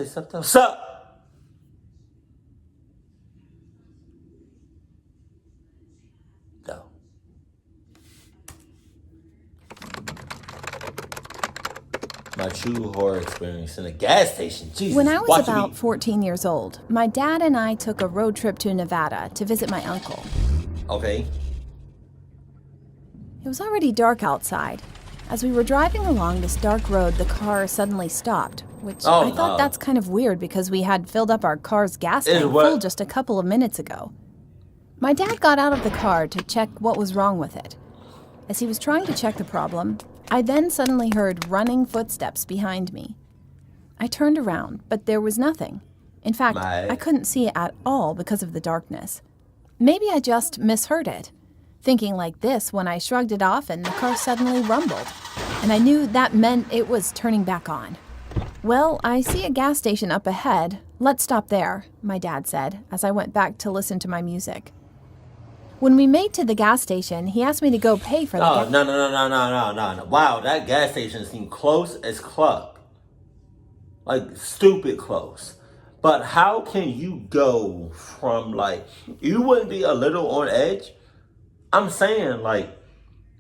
say something? Sup? No. My true horror experience in a gas station. Jesus. When I was about 14 years old, my dad and I took a road trip to Nevada to visit my uncle. Okay. It was already dark outside. As we were driving along this dark road, the car suddenly stopped, which I thought that's kind of weird because we had filled up our car's gas tank full just a couple of minutes ago. My dad got out of the car to check what was wrong with it. As he was trying to check the problem, I then suddenly heard running footsteps behind me. I turned around, but there was nothing. In fact, I couldn't see it at all because of the darkness. Maybe I just misheard it, thinking like this when I shrugged it off and the car suddenly rumbled, and I knew that meant it was turning back on. Well, I see a gas station up ahead. Let's stop there, my dad said, as I went back to listen to my music. When we made to the gas station, he asked me to go pay for the gas. No. Wow, that gas station seemed close as cluck. Like, stupid close. But how can you go from, like, you wouldn't be a little on edge? I'm saying, like,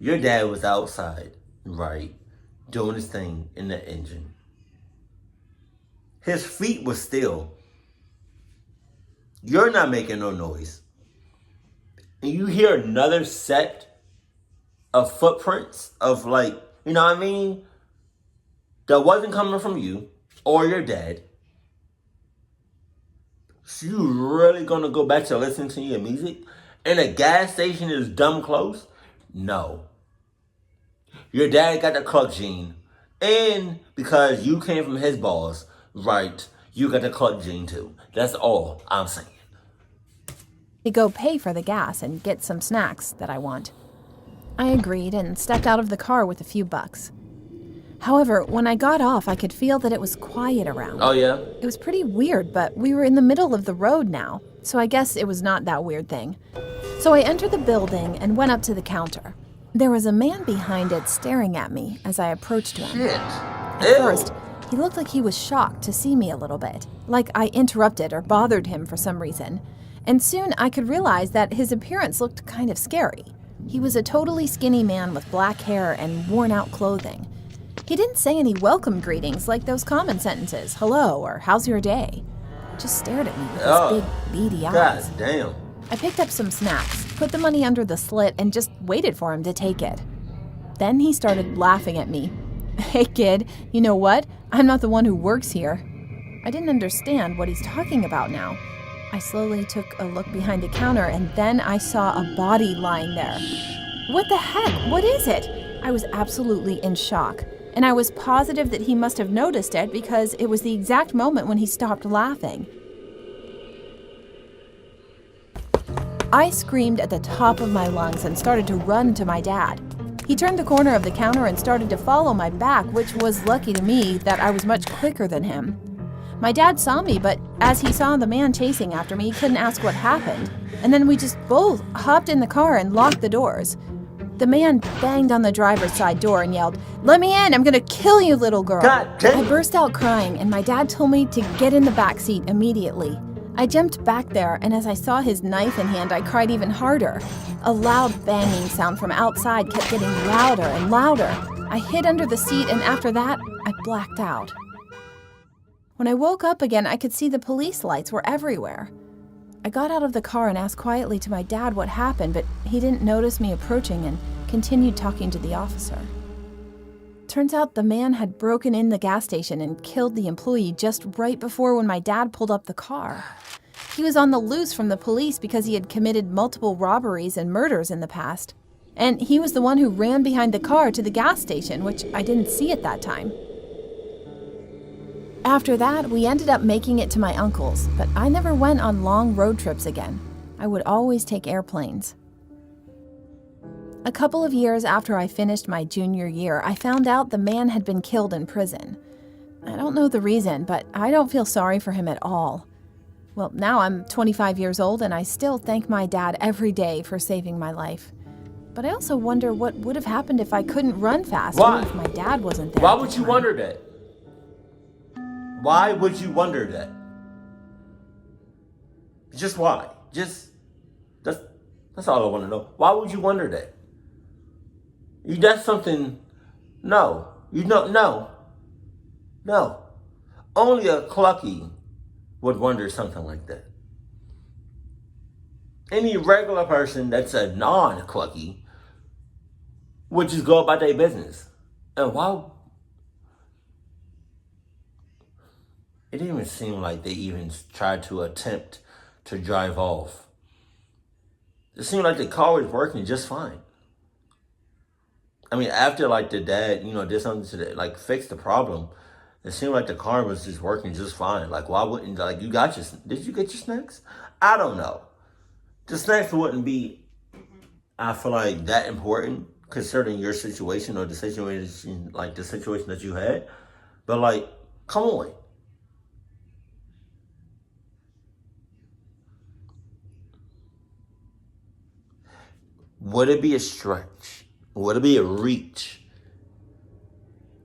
your dad was outside, right, doing his thing in the engine. His feet were still. You're not making no noise. And you hear another set of footprints of, like, you know what I mean? That wasn't coming from you or your dad. So you really gonna go back to listening to your music? And a gas station is dumb close? No. Your dad got the cluck gene. And because you came from his balls, right, you got the cluck gene too. That's all I'm saying. To go pay for the gas and get some snacks that I want. I agreed and stepped out of the car with a few bucks. However, when I got off, I could feel that it was quiet around. Oh, yeah? It was pretty weird, but we were in the middle of the road now, so I guess it was not that weird thing. So I entered the building and went up to the counter. There was a man behind it staring at me as I approached him. Shit. At first, he looked like he was shocked to see me a little bit, like I interrupted or bothered him for some reason. And soon I could realize that his appearance looked kind of scary. He was a totally skinny man with black hair and worn-out clothing. He didn't say any welcome greetings like those common sentences, hello, or how's your day? Just stared at me with his big, beady eyes. God damn. I picked up some snacks, put the money under the slit, and just waited for him to take it. Then he started laughing at me. Hey kid, you know what? I'm not the one who works here. I didn't understand what he's talking about now. I slowly took a look behind the counter, and then I saw a body lying there. What the heck? What is it? I was absolutely in shock, and I was positive that he must have noticed it because it was the exact moment when he stopped laughing. I screamed at the top of my lungs and started to run to my dad. He turned the corner of the counter and started to follow my back, which was lucky to me that I was much quicker than him. My dad saw me, but as he saw the man chasing after me, he couldn't ask what happened. And then we just both hopped in the car and locked the doors. The man banged on the driver's side door and yelled, "Let me in, I'm gonna kill you, little girl." God damn. I burst out crying, and my dad told me to get in the back seat immediately. I jumped back there, and as I saw his knife in hand, I cried even harder. A loud banging sound from outside kept getting louder and louder. I hid under the seat, and after that, I blacked out. When I woke up again, I could see the police lights were everywhere. I got out of the car and asked quietly to my dad what happened, but he didn't notice me approaching and continued talking to the officer. Turns out the man had broken in the gas station and killed the employee just right before when my dad pulled up the car. He was on the loose from the police because he had committed multiple robberies and murders in the past. And he was the one who ran behind the car to the gas station, which I didn't see at that time. After that, we ended up making it to my uncle's, but I never went on long road trips again. I would always take airplanes. A couple of years after I finished my junior year, I found out the man had been killed in prison. I don't know the reason, but I don't feel sorry for him at all. Well, now I'm 25 years old and I still thank my dad every day for saving my life. But I also wonder what would have happened if I couldn't run fast. Why? Or if my dad wasn't there. Why would you wonder that? Why would you wonder that? Just why? That's all I want to know. Why would you wonder that? That's something. No, you don't. No. Only a clucky would wonder something like that. Any regular person that's a non-clucky would just go about their business. And why? It didn't even seem like they even tried to attempt to drive off. It seemed like the car was working just fine. I mean, after like the dad, did something to fix the problem, it seemed like the car was just working just fine. Like, why wouldn't, did you get your snacks? I don't know. The snacks wouldn't be, I feel like, that important concerning your situation or the situation that you had. But come on. Would it be a stretch? Would it be a reach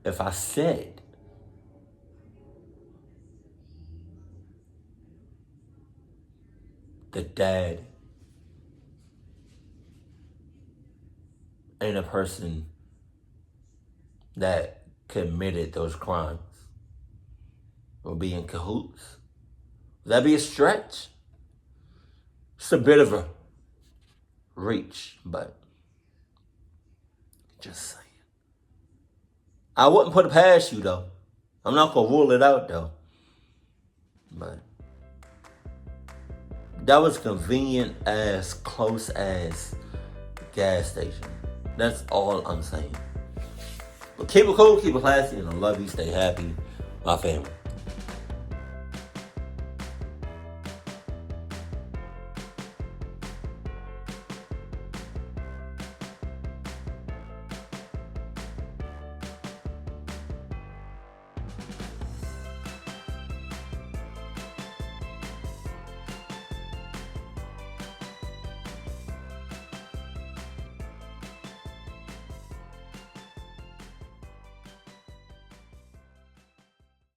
if I said the dad ain't a person that committed those crimes or be in cahoots? Would that be a stretch? It's a bit of a reach, but just saying. I wouldn't put it past you, though. I'm not going to rule it out, though. But that was convenient as close as gas station. That's all I'm saying. But keep it cool, keep it classy, and I love you. Stay happy. My family.